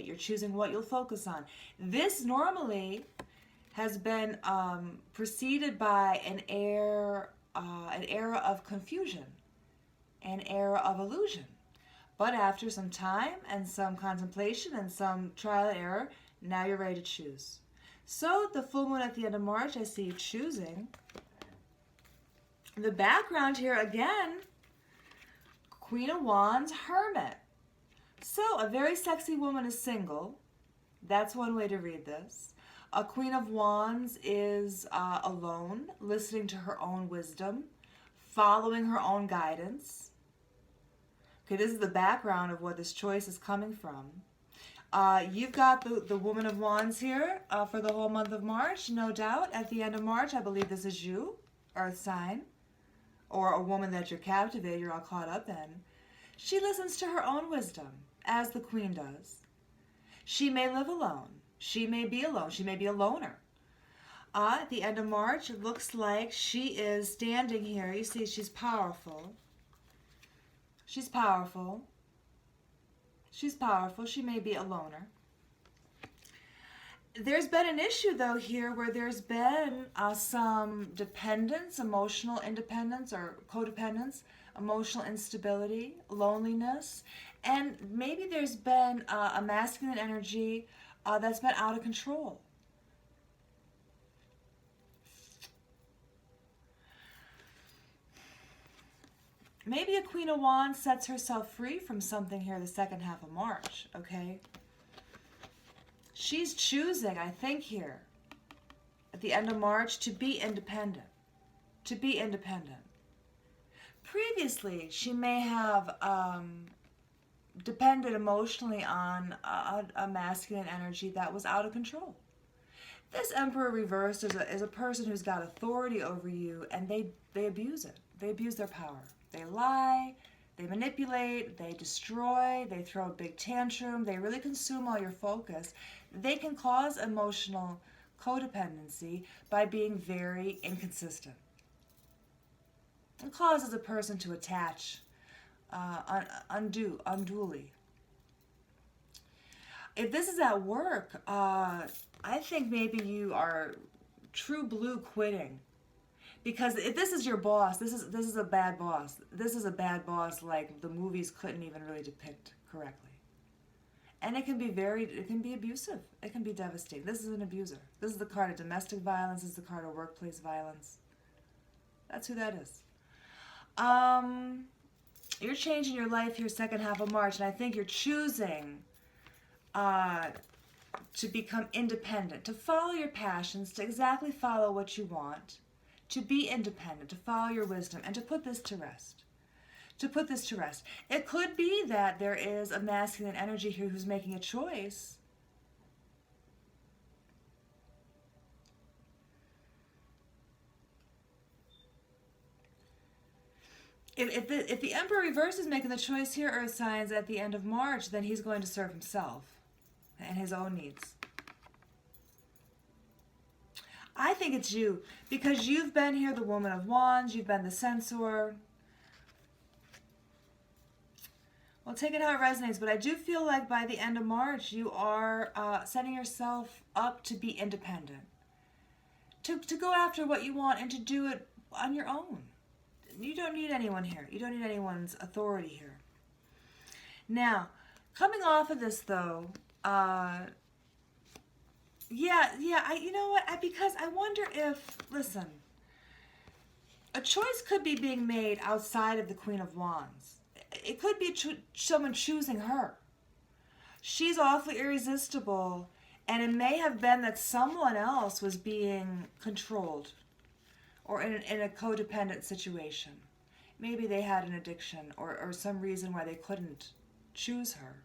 You're choosing what you'll focus on. This normally has been preceded by an era of confusion, an era of illusion. But after some time and some contemplation and some trial and error, now you're ready to choose. So the full moon at the end of March, I see you choosing. The background here again, Queen of Wands, Hermit. So a very sexy woman is single. That's one way to read this. A Queen of Wands is alone, listening to her own wisdom, following her own guidance. Okay, this is the background of what this choice is coming from. You've got the Woman of Wands here for the whole month of March, no doubt. At the end of March, I believe this is you, Earth sign, or a woman that you're captivated, you're all caught up in. She listens to her own wisdom, as the Queen does. She may live alone. She may be alone. She may be a loner. At the end of March, it looks like she is standing here. You see, she's powerful. She's powerful. She's powerful. She may be a loner. There's been an issue, though, here where there's been some dependence, emotional independence or codependence, emotional instability, loneliness, and maybe there's been a masculine energy that's been out of control. Maybe a Queen of Wands sets herself free from something here the second half of March, okay? She's choosing, I think here, at the end of March, to be independent. To be independent. Previously, she may have depended emotionally on a masculine energy that was out of control. This Emperor reversed is a person who's got authority over you, and they abuse it. They abuse their power. They lie, they manipulate, they destroy, they throw a big tantrum, they really consume all your focus. They can cause emotional codependency by being very inconsistent. It causes a person to attach unduly. If this is at work, I think maybe you are true blue quitting. Because if this is your boss, this is a bad boss. This is a bad boss like the movies couldn't even really depict correctly. And it can be abusive. It can be devastating. This is an abuser. This is the card of domestic violence. This is the card of workplace violence. That's who that is. You're changing your life here second half of March, and I think you're choosing to become independent, to follow your passions, to exactly follow what you want, to be independent, to follow your wisdom, and to put this to rest. To put this to rest. It could be that there is a masculine energy here who's making a choice. If the Emperor reverse is making the choice here, Earth signs, at the end of March, then he's going to serve himself and his own needs. I think it's you, because you've been here the Woman of Wands, you've been the Censor. Well, take it how it resonates, but I do feel like by the end of March, you are setting yourself up to be independent, to go after what you want and to do it on your own. You don't need anyone here. You don't need anyone's authority here. Now, coming off of this, though, you know what? Because I wonder if, listen, a choice could be being made outside of the Queen of Wands. It could be someone choosing her. She's awfully irresistible, and it may have been that someone else was being controlled or in a codependent situation. Maybe they had an addiction or some reason why they couldn't choose her.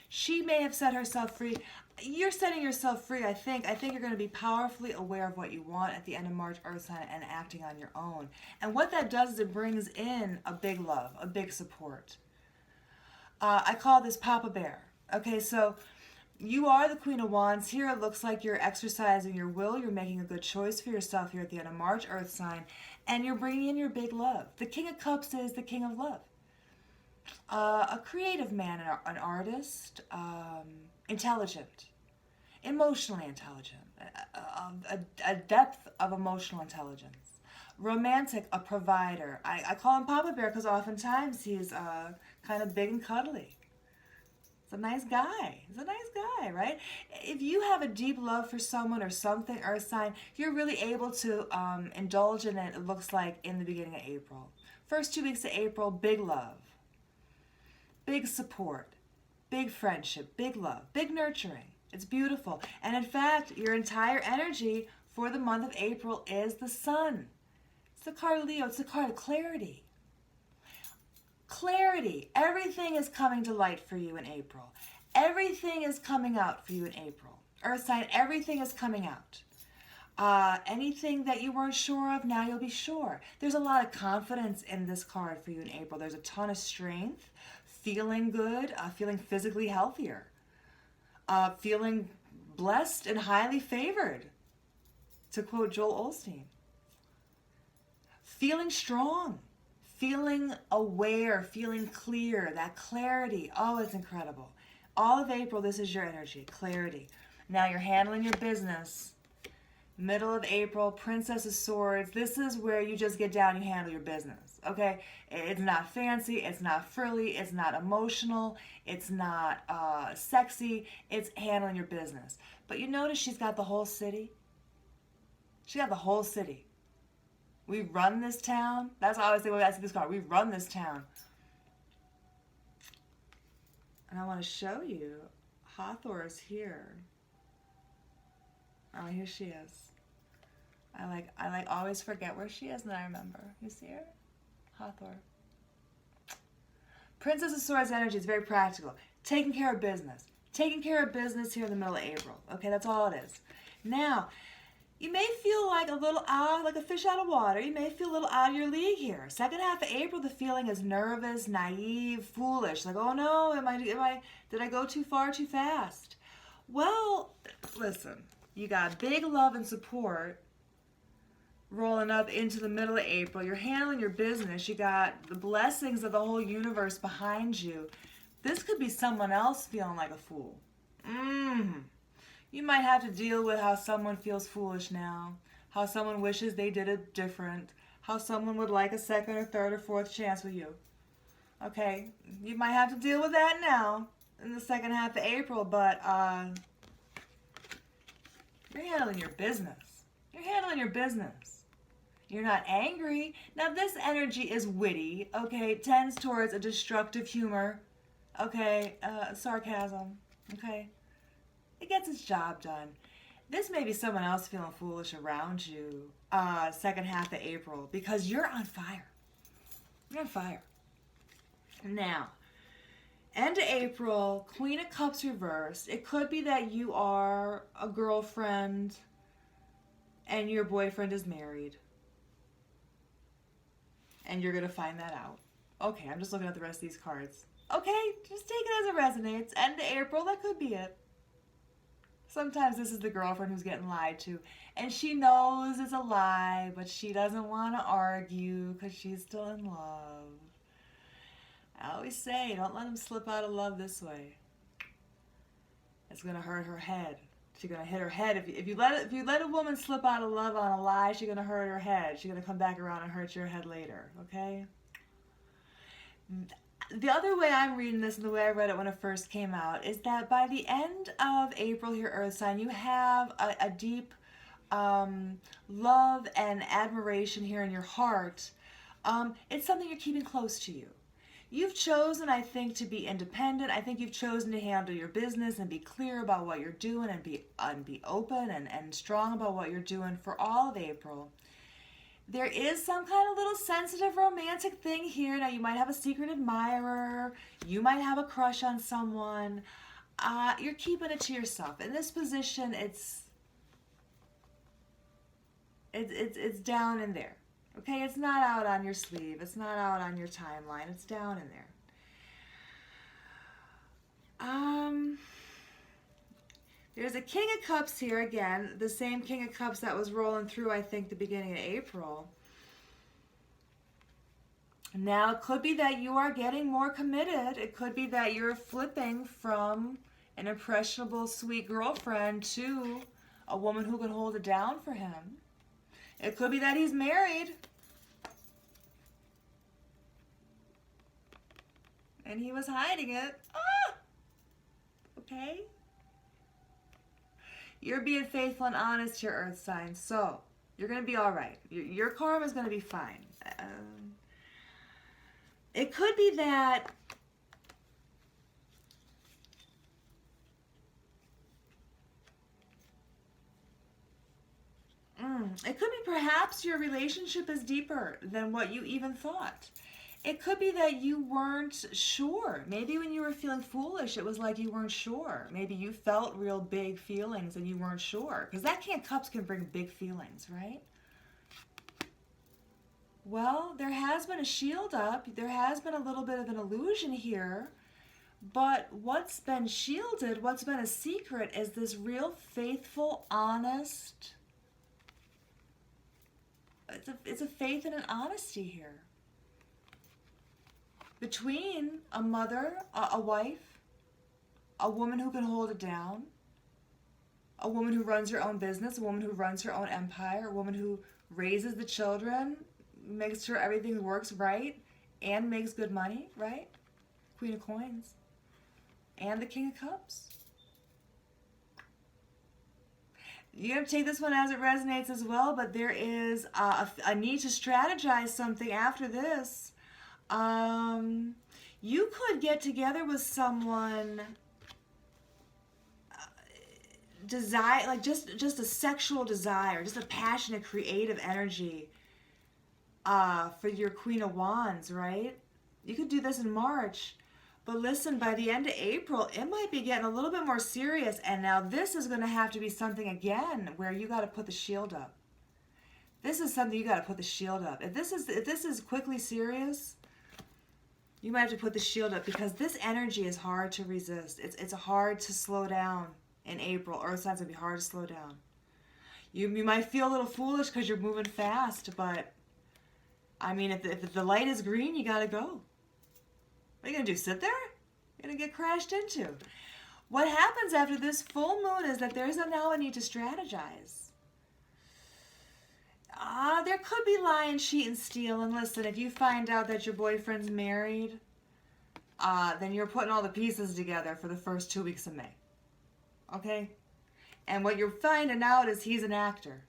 She may have set herself free. You're setting yourself free, I think. I think you're going to be powerfully aware of what you want at the end of March, Earth sign, and acting on your own. And what that does is it brings in a big love, a big support. I call this Papa Bear. Okay, so you are the Queen of Wands. Here it looks like you're exercising your will. You're making a good choice for yourself here at the end of March, Earth sign. And you're bringing in your big love. The King of Cups is the King of Love. A creative man, an artist, intelligent, emotionally intelligent, a depth of emotional intelligence. Romantic, a provider. I call him Papa Bear because oftentimes he's kind of big and cuddly. He's a nice guy. He's a nice guy, right? If you have a deep love for someone or something, earth sign, you're really able to indulge in it, it looks like, in the beginning of April. First 2 weeks of April, big love, big support, big friendship, big love, big nurturing. It's beautiful. And in fact, your entire energy for the month of April is the sun. It's the card of Leo. It's the card of clarity. Clarity. Everything is coming to light for you in April. Everything is coming out for you in April. Earth sign, everything is coming out. Anything that you weren't sure of, now you'll be sure. There's a lot of confidence in this card for you in April. There's a ton of strength, feeling good, feeling physically healthier, feeling blessed and highly favored, to quote Joel Osteen. Feeling strong, feeling aware, feeling clear, that clarity. Oh, it's incredible. All of April, this is your energy, clarity. Now you're handling your business. Middle of April, Princess of Swords. This is where you just get down and you handle your business, okay? It's not fancy, it's not frilly, it's not emotional, it's not sexy, it's handling your business. But you notice she's got the whole city? She got the whole city. We run this town. That's what I always say when I see this card. We run this town. And I want to show you. Hathor is here. Oh, here she is. I always forget where she is, and then I remember. You see her? Hathor. Princess of Swords energy is very practical. Taking care of business. Taking care of business here in the middle of April. Okay, that's all it is. Now, you may feel like a little out, like a fish out of water. You may feel a little out of your league here. Second half of April, the feeling is nervous, naive, foolish. Like, oh no, did I go too far, too fast? Well, listen, you got big love and support rolling up into the middle of April. You're handling your business. You got the blessings of the whole universe behind you. This could be someone else feeling like a fool. You might have to deal with how someone feels foolish now, how someone wishes they did it different, how someone would like a second or third or fourth chance with you. Okay, you might have to deal with that now in the second half of April, but you're handling your business. You're handling your business. You're not angry. Now this energy is witty, okay, tends towards a destructive humor, okay, sarcasm, okay. It gets its job done. This may be someone else feeling foolish around you second half of April because you're on fire. You're on fire. Now, end of April, Queen of Cups reversed. It could be that you are a girlfriend and your boyfriend is married. And you're going to find that out. Okay, I'm just looking at the rest of these cards. Okay, just take it as it resonates. End of April, that could be it. Sometimes this is the girlfriend who's getting lied to, and she knows it's a lie, but she doesn't want to argue because she's still in love. I always say, don't let them slip out of love this way. It's going to hurt her head. She's going to hit her head. If you let a woman slip out of love on a lie, she's going to hurt her head. She's going to come back around and hurt your head later, okay? The other way I'm reading this and the way I read it when it first came out is that by the end of April here, Earth sign, you have a deep love and admiration here in your heart. It's something you're keeping close to you. You've chosen, I think, to be independent. I think you've chosen to handle your business and be clear about what you're doing and be open and strong about what you're doing for all of April. There is some kind of little sensitive romantic thing here. Now, you might have a secret admirer. You might have a crush on someone. You're keeping it to yourself. In this position, it's down in there. Okay, it's not out on your sleeve. It's not out on your timeline. It's down in there. There's a King of Cups here again, the same King of Cups that was rolling through, I think, the beginning of April. Now, it could be that you are getting more committed. It could be that you're flipping from an impressionable, sweet girlfriend to a woman who can hold it down for him. It could be that he's married and he was hiding it. Ah! Okay? You're being faithful and honest to your earth sign, so you're going to be all right. Your karma is going to be fine. It could be that it could be perhaps your relationship is deeper than what you even thought. It could be that you weren't sure. Maybe when you were feeling foolish, it was like you weren't sure. Maybe you felt real big feelings and you weren't sure. Because that King of Cups can bring big feelings, right? Well, there has been a shield up. There has been a little bit of an illusion here. But what's been shielded, what's been a secret, is this real faithful, honest... It's a faith and an honesty here. Between a mother, a wife, a woman who can hold it down, a woman who runs her own business, a woman who runs her own empire, a woman who raises the children, makes sure everything works right, and makes good money, right? Queen of Coins. And the King of Cups. You have to take this one as it resonates as well, but there is a need to strategize something after this. You could get together with someone, desire, like just a sexual desire, just a passionate, creative energy for your Queen of Wands, right? You could do this in March. But listen, by the end of April, it might be getting a little bit more serious. And now this is going to have to be something, again, where you got to put the shield up. This is something you got to put the shield up. If this is quickly serious, you might have to put the shield up, because this energy is hard to resist. It's hard to slow down in April. Earth signs going to be hard to slow down. You might feel a little foolish because you're moving fast, but I mean, if the light is green, you got to go. What are you going to do, sit there? You're going to get crashed into. What happens after this full moon is that there's now a need to strategize. There could be lying, cheat, and steal. And listen, if you find out that your boyfriend's married, then you're putting all the pieces together for the first 2 weeks of May. Okay? And what you're finding out is he's an actor.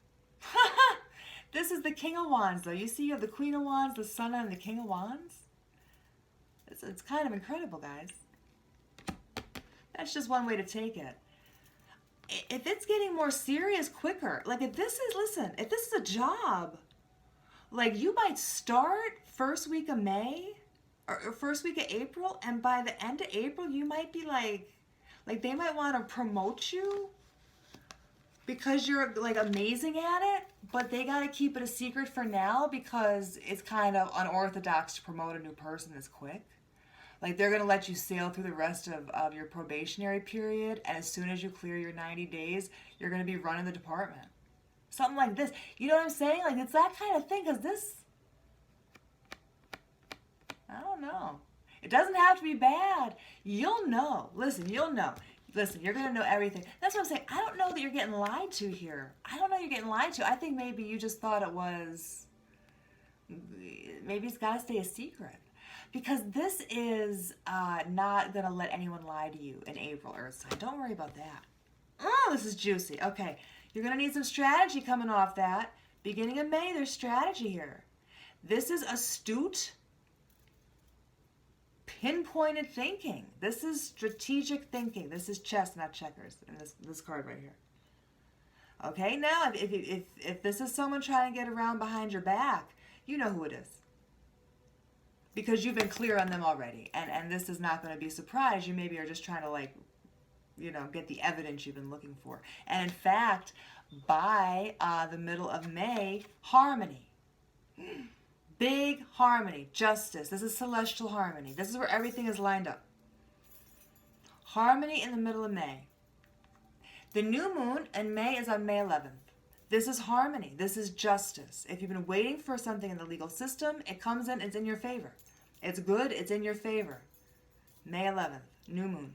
This is the King of Wands, though. You see you have the Queen of Wands, the Sun, and the King of Wands. It's kind of incredible, guys. That's just one way to take it. If it's getting more serious quicker, like if this is a job, like you might start first week of May or first week of April, and by the end of April, you might be like they might want to promote you because you're like amazing at it, but they got to keep it a secret for now because it's kind of unorthodox to promote a new person this quick. Like, they're going to let you sail through the rest of your probationary period, and as soon as you clear your 90 days, you're going to be running the department. Something like this. You know what I'm saying? Like, it's that kind of thing, because this... I don't know. It doesn't have to be bad. You'll know. Listen, you'll know. Listen, you're going to know everything. That's what I'm saying. I don't know that you're getting lied to here. I don't know you're getting lied to. I think maybe you just thought it was... Maybe it's got to stay a secret. Because this is not going to let anyone lie to you in April, Earth sign. Don't worry about that. Oh, this is juicy. Okay, you're going to need some strategy coming off that. Beginning of May, there's strategy here. This is astute, pinpointed thinking. This is strategic thinking. This is chess, not checkers, in this card right here. Okay, now, if this is someone trying to get around behind your back, you know who it is. Because you've been clear on them already. And this is not going to be a surprise. You maybe are just trying to, get the evidence you've been looking for. And in fact, by the middle of May, harmony. Big harmony. Justice. This is celestial harmony. This is where everything is lined up. Harmony in the middle of May. The new moon in May is on May 11th. This is harmony. This is justice. If you've been waiting for something in the legal system, it comes in, it's in your favor. It's good, it's in your favor. May 11th, new moon.